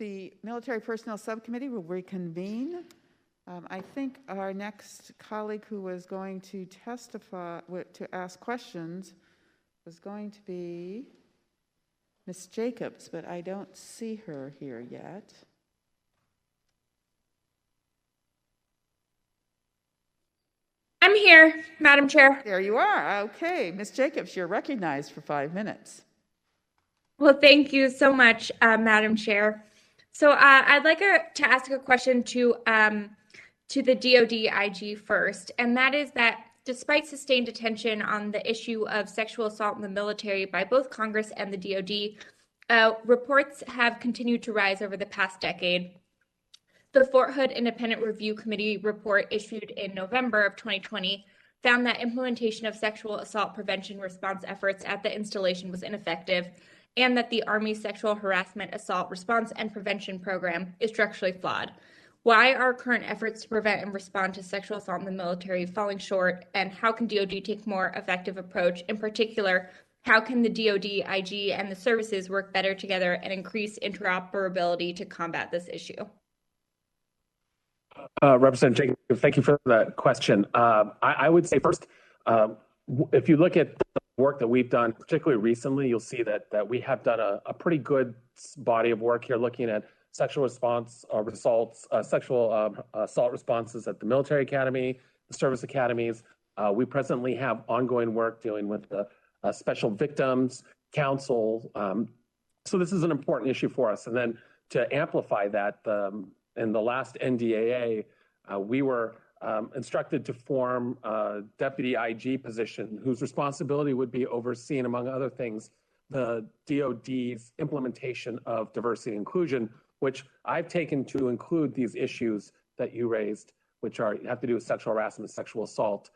The Military Personnel Subcommittee will reconvene. I think our next colleague who was going to testify, to ask questions, was going to be Ms. Jacobs, but I don't see her here yet. I'm here, Madam Chair. There you are. Okay, Ms. Jacobs, you're recognized for 5 minutes. Well, thank you so much, Madam Chair. So I'd like to ask a question to the DOD IG first, and that is that despite sustained attention on the issue of sexual assault in the military by both Congress and the DOD, reports have continued to rise over the past decade. The Fort Hood Independent Review Committee report issued in November of 2020 found that implementation of sexual assault prevention response efforts at the installation was ineffective, and that the Army's sexual harassment assault response and prevention program is structurally flawed. Why are current efforts to prevent and respond to sexual assault in the military falling short, and how can DOD take a more effective approach? In particular, how can the DOD IG and the services work better together and increase interoperability to combat this issue? Representative Jacob, thank you for that question. I would say first, if you look at the work that we've done, particularly recently, you'll see that we have done a pretty good body of work here looking at sexual response results, sexual assault responses at the military academy, the service academies. We presently have ongoing work dealing with the special victims council. So this is an important issue for us. And then to amplify that, in the last NDAA, we were instructed to form a deputy IG position whose responsibility would be overseeing, among other things, the DOD's implementation of diversity and inclusion, which I've taken to include these issues that you raised, which have to do with sexual harassment, sexual assault.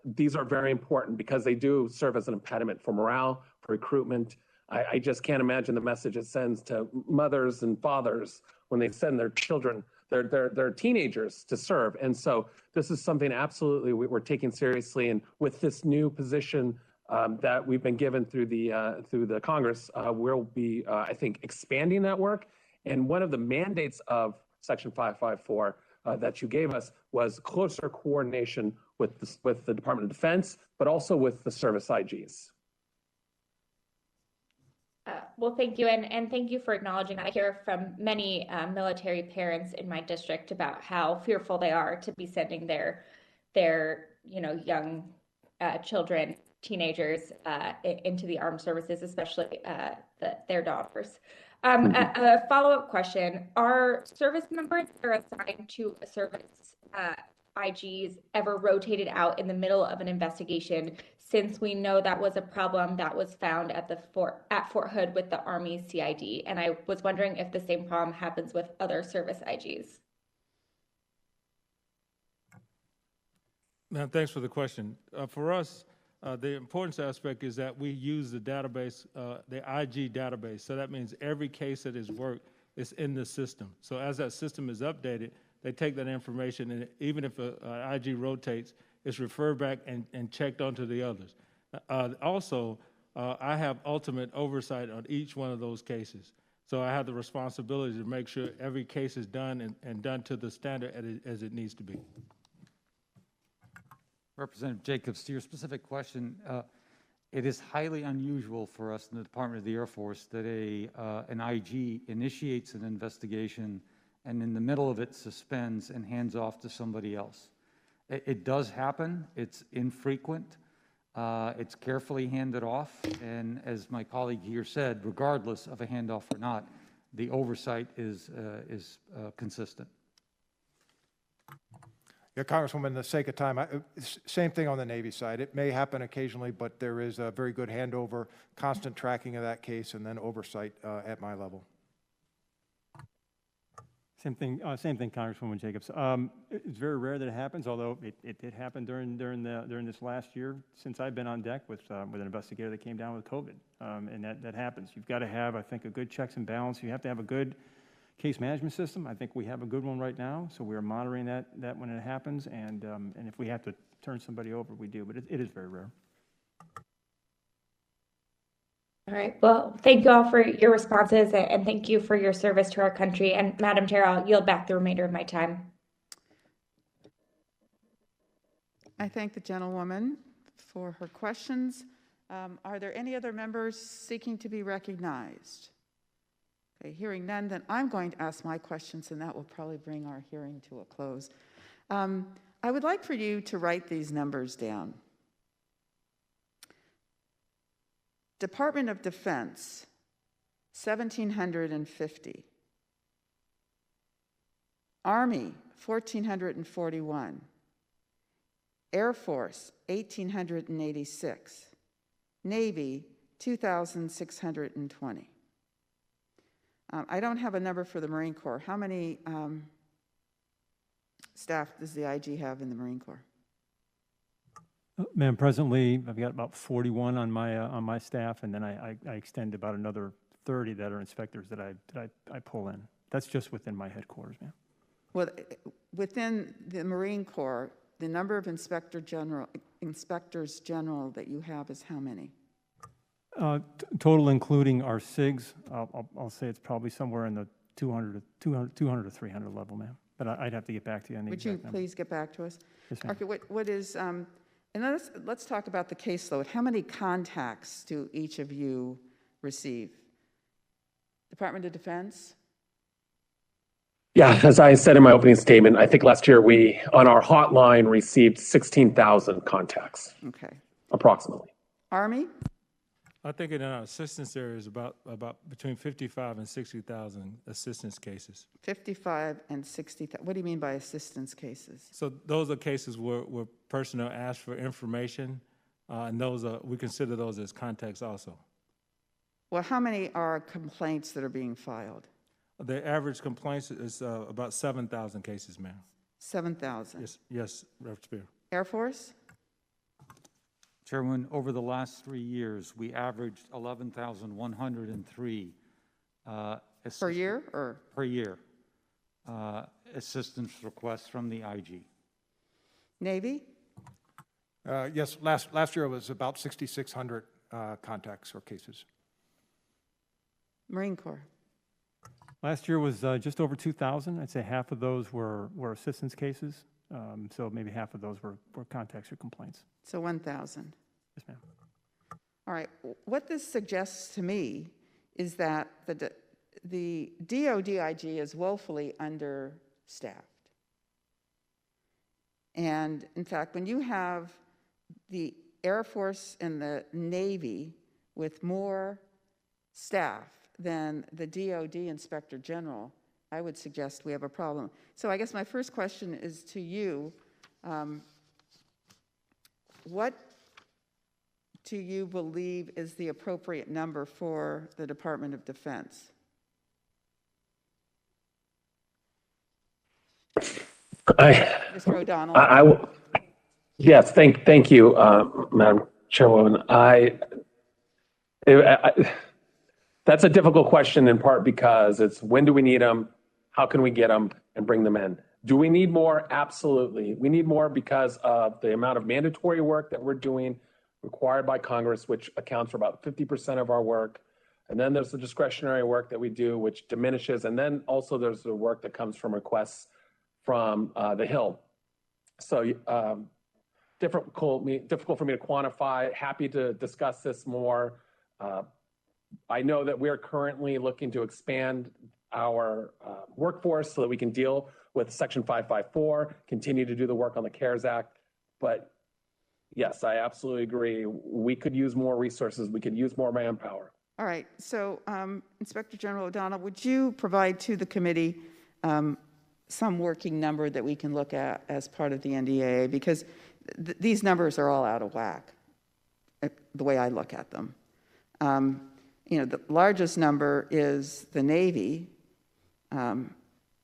These are very important because they do serve as an impediment for morale, for recruitment. I just can't imagine the message it sends to mothers and fathers when they send their children, their teenagers to serve. And so this is something absolutely we're taking seriously. And with this new position that we've been given through the Congress, we'll be, I think, expanding that work. And one of the mandates of Section 554 that you gave us was closer coordination with the Department of Defense, but also with the service IGs. Well, thank you, and thank you for acknowledging. I hear from many military parents in my district about how fearful they are to be sending their young children, teenagers into the armed services, especially their daughters. A follow-up question: are service members that are assigned to a service IGs ever rotated out in the middle of an investigation, since we know that was a problem that was found at Fort Hood with the Army CID? And I was wondering if the same problem happens with other service IGs. Now, thanks for the question. For us, the importance aspect is that we use the database, the IG database. So that means every case that is worked is in the system. So as that system is updated, they take that information, and even if an IG rotates, it's referred back and checked onto the others. Also, I have ultimate oversight on each one of those cases. So I have the responsibility to make sure every case is done and done to the standard as it needs to be. Representative Jacobs, to your specific question, it is highly unusual for us in the Department of the Air Force that an IG initiates an investigation and in the middle of it suspends and hands off to somebody else. It does happen. It's infrequent. It's carefully handed off. And as my colleague here said, regardless of a handoff or not, the oversight is consistent. Yeah, Congresswoman, in the sake of time, same thing on the Navy side. It may happen occasionally, but there is a very good handover, constant tracking of that case, and then oversight at my level. Same thing, Congresswoman Jacobs. It's very rare that it happens, although it did happen during this last year since I've been on deck with an investigator that came down with COVID, and that happens. You've got to have, I think, a good checks and balance. You have to have a good case management system. I think we have a good one right now, so we are monitoring that when it happens, and if we have to turn somebody over, we do, but it is very rare. All right. Well, thank you all for your responses and thank you for your service to our country. And Madam Chair, I'll yield back the remainder of my time. I thank the gentlewoman for her questions. Are there any other members seeking to be recognized? Okay, hearing none, then I'm going to ask my questions, and that will probably bring our hearing to a close. I would like for you to write these numbers down. Department of Defense, 1,750. Army, 1,441. Air Force, 1,886. Navy, 2,620. I don't have a number for the Marine Corps. How many staff does the IG have in the Marine Corps? Ma'am, presently, I've got about 41 on my staff, and then I extend about another 30 that are inspectors that I pull in. That's just within my headquarters, ma'am. Well, within the Marine Corps, the number of inspectors general that you have is how many? Total, including our SIGs, I'll say it's probably somewhere in the 200 to 300 level, ma'am. But I'd have to get back to you on the Would you exact number. please get back to us? Yes, ma'am. Okay, what is, and let's talk about the caseload. How many contacts do each of you receive? Department of Defense? Yeah, as I said in my opening statement, I think last year we, on our hotline, received 16,000 contacts, Okay. approximately. Army? I think in our assistance area is about between 55 and 60,000 assistance cases. 55 and 60. What do you mean by assistance cases? So those are cases where personnel ask for information, and we consider those as contacts also. Well, how many are complaints that are being filed? The average complaints is about 7,000 cases, ma'am. 7,000. Yes, Reverend Spear. Air Force? Chairman, over the last 3 years, we averaged 11,103 Per year or? per year assistance requests from the IG. Navy? Yes, last year it was about 6,600 contacts or cases. Marine Corps? Last year was just over 2,000. I'd say half of those were assistance cases. So maybe half of those were contacts or complaints. So 1,000. Yes, ma'am. All right. What this suggests to me is that the DOD IG is woefully understaffed. And in fact, when you have the Air Force and the Navy with more staff than the DOD Inspector General, I would suggest we have a problem. So I guess my first question is to you. What do you believe is the appropriate number for the Department of Defense? Mr. O'Donnell? Yes, thank you, Madam Chairwoman. That's a difficult question in part because it's when do we need them, how can we get them, and bring them in. Do we need more? Absolutely. We need more because of the amount of mandatory work that we're doing required by Congress, which accounts for about 50% of our work. And then there's the discretionary work that we do, which diminishes. And then also there's the work that comes from requests from the Hill. So difficult for me to quantify. Happy to discuss this more. I know that we are currently looking to expand our workforce so that we can deal with Section 554, continue to do the work on the CARES Act. But yes, I absolutely agree. We could use more resources. We could use more manpower. All right. So Inspector General O'Donnell, would you provide to the committee some working number that we can look at as part of the NDAA? Because these numbers are all out of whack, the way I look at them. The largest number is the Navy,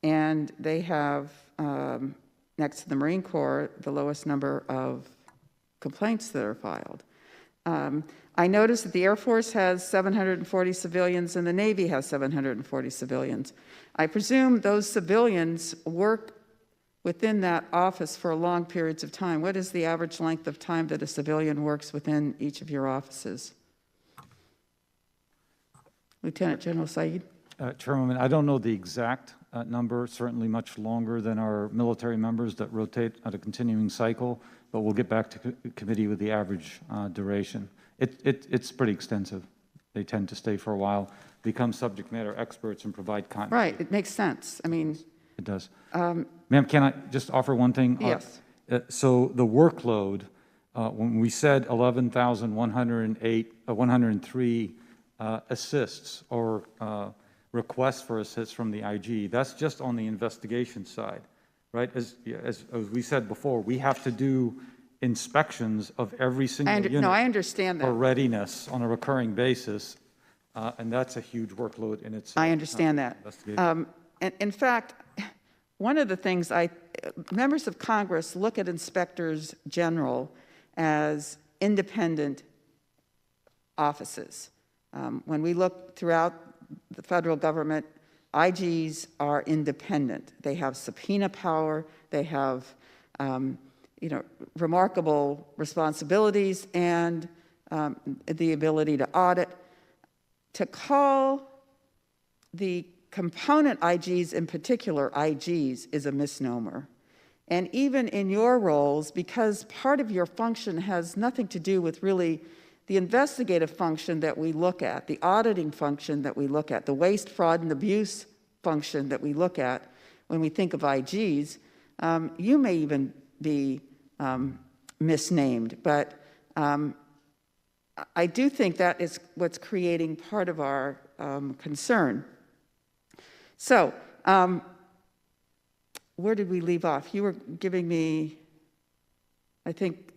and they have, next to the Marine Corps, the lowest number of complaints that are filed. I noticed that the Air Force has 740 civilians and the Navy has 740 civilians. I presume those civilians work within that office for long periods of time. What is the average length of time that a civilian works within each of your offices? Lieutenant General Said? Chairwoman, I don't know the exact number, certainly much longer than our military members that rotate at a continuing cycle, but we'll get back to committee with the average duration. It's pretty extensive. They tend to stay for a while, become subject matter experts, and provide continuity. Right, it makes sense. I mean, It does. Ma'am, can I just offer one thing? yes. So the workload, when we said 103 assists or requests for assists from the IG, that's just on the investigation side, right? As we said before, we have to do inspections of every single unit. No, I understand For that. readiness on a recurring basis, and that's a huge workload in itself. I understand that. In fact, one of the things members of Congress look at inspectors general as independent offices. When we look throughout the federal government, IGs are independent. They have subpoena power. They have, remarkable responsibilities and the ability to audit. To call the component IGs, in particular IGs, is a misnomer. And even in your roles, because part of your function has nothing to do with really the investigative function that we look at, the auditing function that we look at, the waste, fraud, and abuse function that we look at when we think of IGs, you may even be misnamed. But I do think that is what's creating part of our concern. So, where did we leave off? You were giving me, I think,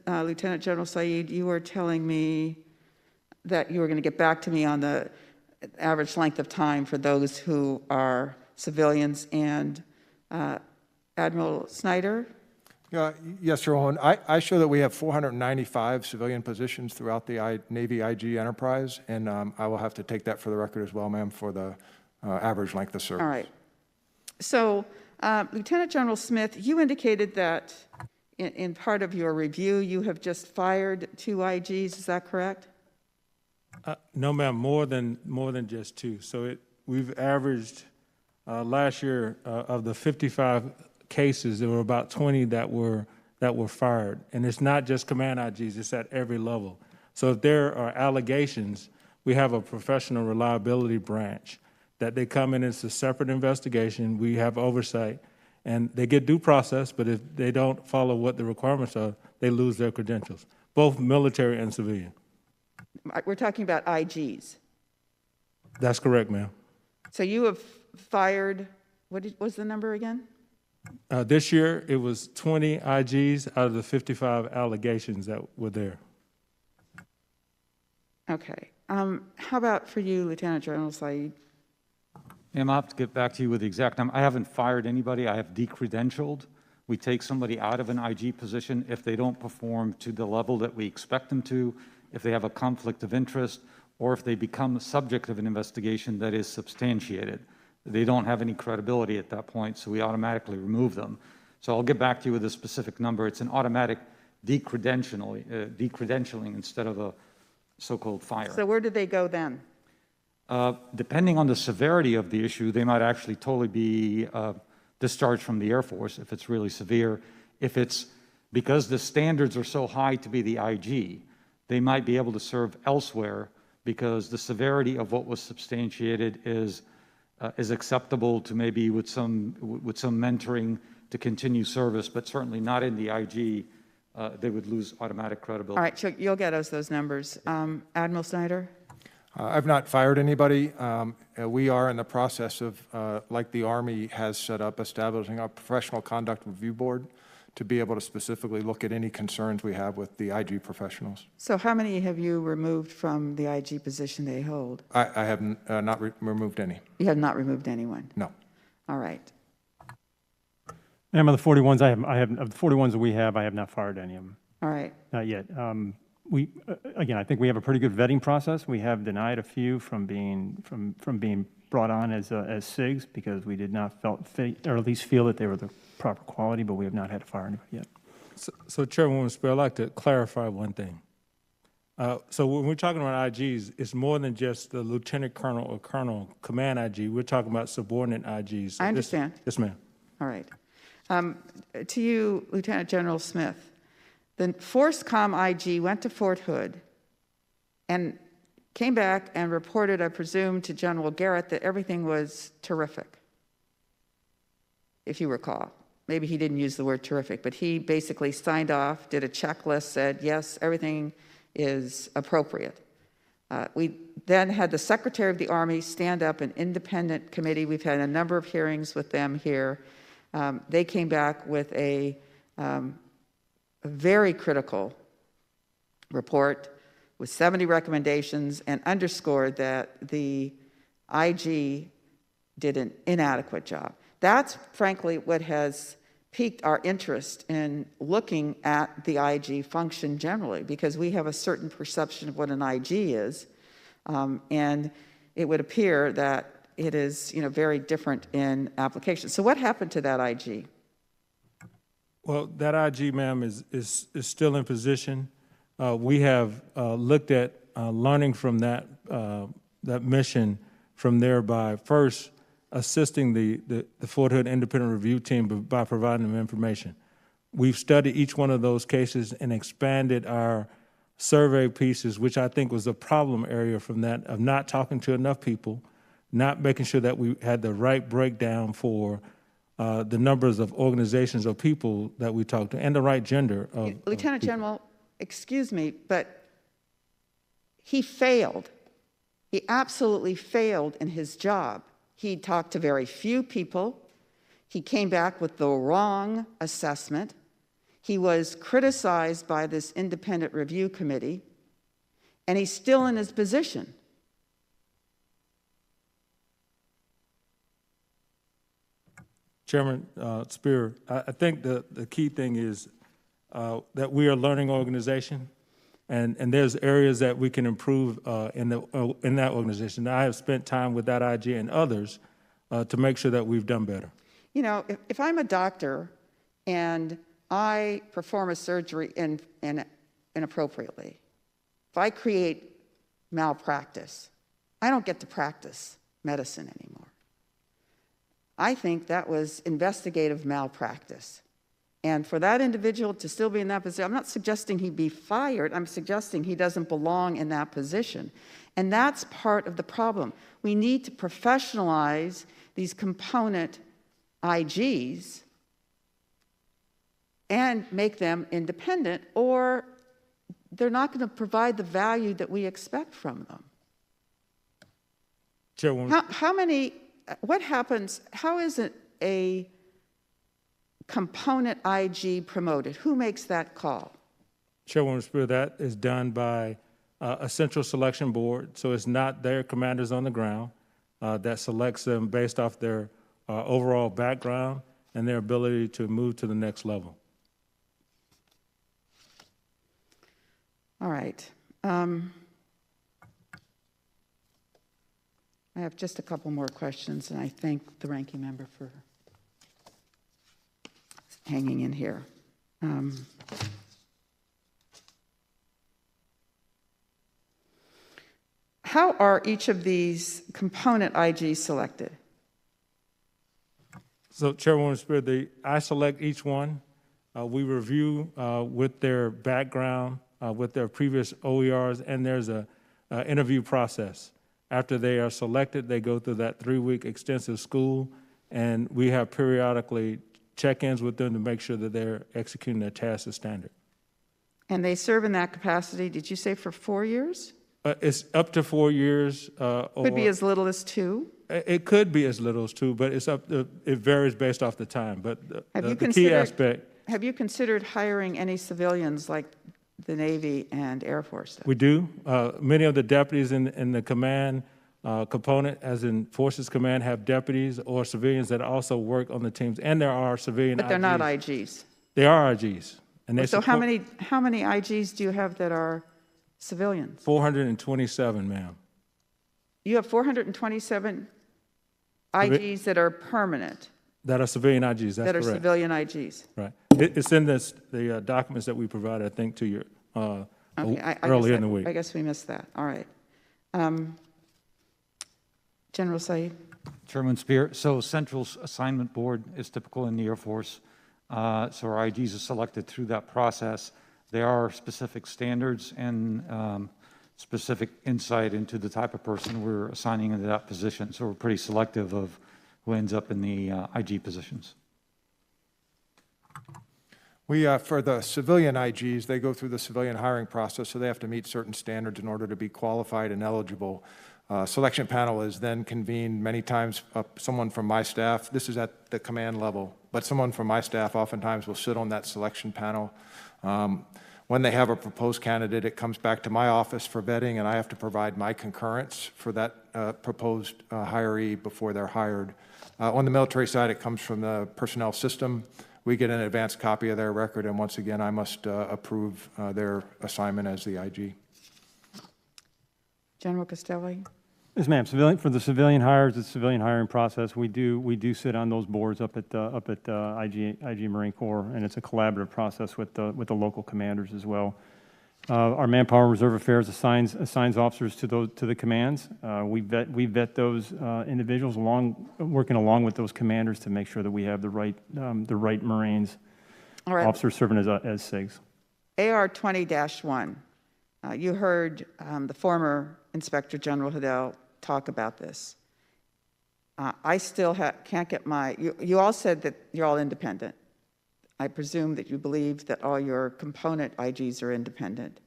Lieutenant General Said, you were telling me that you were going to get back to me on the average length of time for those who are civilians. And Admiral Snyder? Yes, Your Honor. I show that we have 495 civilian positions throughout the Navy IG enterprise, and I will have to take that for the record as well, ma'am, for the average length of service. All right. So, Lieutenant General Smith, you indicated that in part of your review, you have just fired 2 IGs. Is that correct? No, ma'am, more than just 2. So we've averaged last year of the 55 cases, there were about 20 that were fired. And it's not just command IGs, it's at every level. So if there are allegations, we have a professional reliability branch that they come in, it's a separate investigation, we have oversight, and they get due process, but if they don't follow what the requirements are, they lose their credentials, both military and civilian. We're talking about IGs. That's correct, ma'am. So you have fired, what was the number again? This year, it was 20 IGs out of the 55 allegations that were there. Okay. How about for you, Lieutenant General Said? Ma'am, I'll have to get back to you with the exact number. I haven't fired anybody. I have decredentialed. We take somebody out of an IG position if they don't perform to the level that we expect them to, if they have a conflict of interest, or if they become the subject of an investigation that is substantiated. They don't have any credibility at that point, so we automatically remove them. So I'll get back to you with a specific number. It's an automatic decredentialing instead of a so-called fire. So where do they go then? Depending on the severity of the issue, they might actually totally be discharged from the Air Force if it's really severe. If it's because the standards are so high to be the IG, they might be able to serve elsewhere because the severity of what was substantiated is acceptable to maybe with some mentoring to continue service, but certainly not in the IG. They would lose automatic credibility. All right, so you'll get us those numbers. Admiral Snyder? I've not fired anybody. We are in the process of, like the Army has set up, establishing a professional conduct review board to be able to specifically look at any concerns we have with the IG professionals. So how many have you removed from the IG position they hold? I have not removed any. You have not removed anyone? No. All right. Ma'am, of the 40 ones of the 40 ones that we have, I have not fired any of them. All right. Not yet. Again, I think we have a pretty good vetting process. We have denied a few from being brought on as SIGs because we did not or at least feel that they were the proper quality, but we have not had to fire anybody yet. So Chairwoman Spare, I'd like to clarify one thing. So when we're talking about IGs, it's more than just the lieutenant colonel or colonel command IG. We're talking about subordinate IGs. So I understand. Yes, ma'am. All right. To you, Lieutenant General Smith, the FORSCOM IG went to Fort Hood and came back and reported, I presume, to General Garrett that everything was terrific, if you recall. Maybe he didn't use the word terrific, but he basically signed off, did a checklist, said, yes, everything is appropriate. We then had the Secretary of the Army stand up an independent committee. We've had a number of hearings with them here. They came back with a very critical report with 70 recommendations and underscored that the IG did an inadequate job. That's frankly what has piqued our interest in looking at the IG function generally, because we have a certain perception of what an IG is, and it would appear that it is, very different in application. So what happened to that IG? Well, that IG, ma'am, is still in position. We have looked at learning from that mission from there by first assisting the Fort Hood Independent Review Team by providing them information. We've studied each one of those cases and expanded our survey pieces, which I think was a problem area from that, of not talking to enough people, not making sure that we had the right breakdown for the numbers of organizations or people that we talked to, and the right gender of Lieutenant people. General, excuse me, but he failed. He absolutely failed in his job. He talked to very few people. He came back with the wrong assessment. He was criticized by this independent review committee, and he's still in his position. Chairman Spear, I think the key thing is that we are a learning organization, and there's areas that we can improve in that organization. I have spent time with that IG and others to make sure that we've done better. If I'm a doctor and I perform a surgery inappropriately, if I create malpractice, I don't get to practice medicine anymore. I think that was investigative malpractice. And for that individual to still be in that position, I'm not suggesting he be fired, I'm suggesting he doesn't belong in that position. And that's part of the problem. We need to professionalize these component IGs and make them independent, or they're not going to provide the value that we expect from them. Chairwoman. What happens, how is it a component IG promoted? Who makes that call? Chairwoman Spear, that is done by a central selection board, so it's not their commanders on the ground that selects them based off their overall background and their ability to move to the next level. All right. I have just a couple more questions, and I thank the ranking member for hanging in here. How are each of these component IGs selected? So, Chairwoman Spear, I select each one. We review with their background, with their previous OERs, and there's a interview process. After they are selected, they go through that 3-week extensive school, and we have periodically check-ins with them to make sure that they're executing their tasks as standard. And they serve in that capacity, did you say for 4 years? It's up to 4 years. Could be as little as 2? It could be as little as 2, but it varies based off the time. But the key aspect. Have you considered hiring any civilians like the Navy and Air Force does? We do. Many of the deputies in the command component, as in Forces Command, have deputies or civilians that also work on the teams, and there are civilian But they're IGs. not IGs. They are IGs. And they So how support many IGs do you have that are civilians? 427, ma'am. You have 427 IGs that are permanent, That are civilian IGs, that's that are correct. civilian IGs. Right. It's in the documents that we provided, I think, to your Okay, I earlier guess in the week. I guess we missed that. All right. General Said? Chairman Spear, so Central Assignment Board is typical in the Air Force. So our IGs are selected through that process. There are specific standards and specific insight into the type of person we're assigning into that position. So we're pretty selective of who ends up in the IG positions. We, for the civilian IGs, they go through the civilian hiring process, so they have to meet certain standards in order to be qualified and eligible. Selection panel is then convened many times. Someone from my staff, this is at the command level, but someone from my staff oftentimes will sit on that selection panel. When they have a proposed candidate, it comes back to my office for vetting, and I have to provide my concurrence for that proposed hiree before they're hired. On the military side, it comes from the personnel system. We get an advanced copy of their record, and once again, I must approve their assignment as the IG. General Castelli? Yes, ma'am. For the civilian hires, the civilian hiring process, we do sit on those boards up at IG Marine Corps, and it's a collaborative process with the local commanders as well. Our Manpower and Reserve Affairs assigns officers to the commands. We vet those individuals working along with those commanders to make sure that we have the right Marines, All right. officers serving as SIGs. AR 20-1. You heard the former Inspector General Heddell talk about this. I still can't get you all said that you're all independent. I presume that you believe that all your component IGs are independent.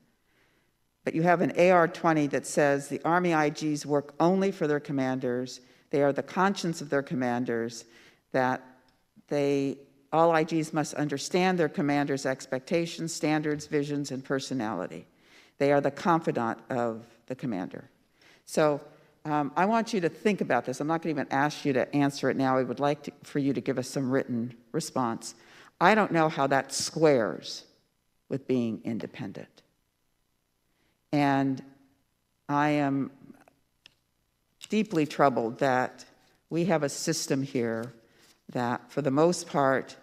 But you have an AR 20 that says the Army IGs work only for their commanders. They are the conscience of their commanders, that all IGs must understand their commanders' expectations, standards, visions, and personality. They are the confidant of the commander. So I want you to think about this. I'm not going to even ask you to answer it now. I would like for you to give us some written response. I don't know how that squares with being independent. And I am deeply troubled that we have a system here that, for the most part,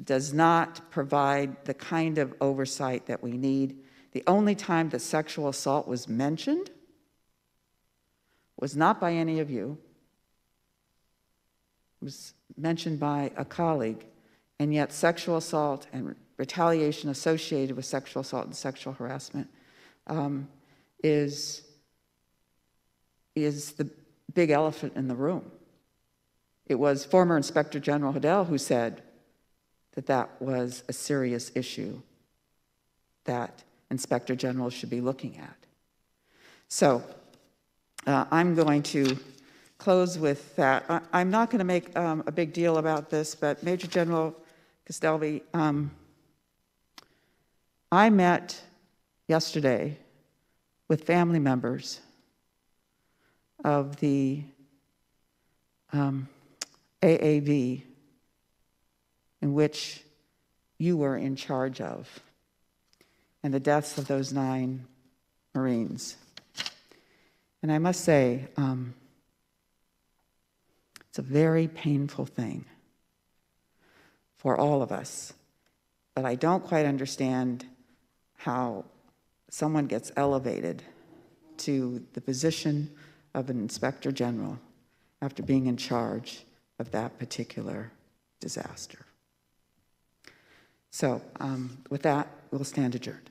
does not provide the kind of oversight that we need. The only time that sexual assault was mentioned was not by any of you. It was mentioned by a colleague, and yet sexual assault and retaliation associated with sexual assault and sexual harassment is the big elephant in the room. It was former Inspector General Heddell who said that that was a serious issue that Inspector Generals should be looking at. So I'm going to close with that. I'm not going to make a big deal about this, but Major General Castelvi, I met yesterday with family members of the AAV in which you were in charge of, and the deaths of those 9 Marines. And I must say, it's a very painful thing for all of us, but I don't quite understand how someone gets elevated to the position of an Inspector General after being in charge of that particular disaster. So with that, we'll stand adjourned.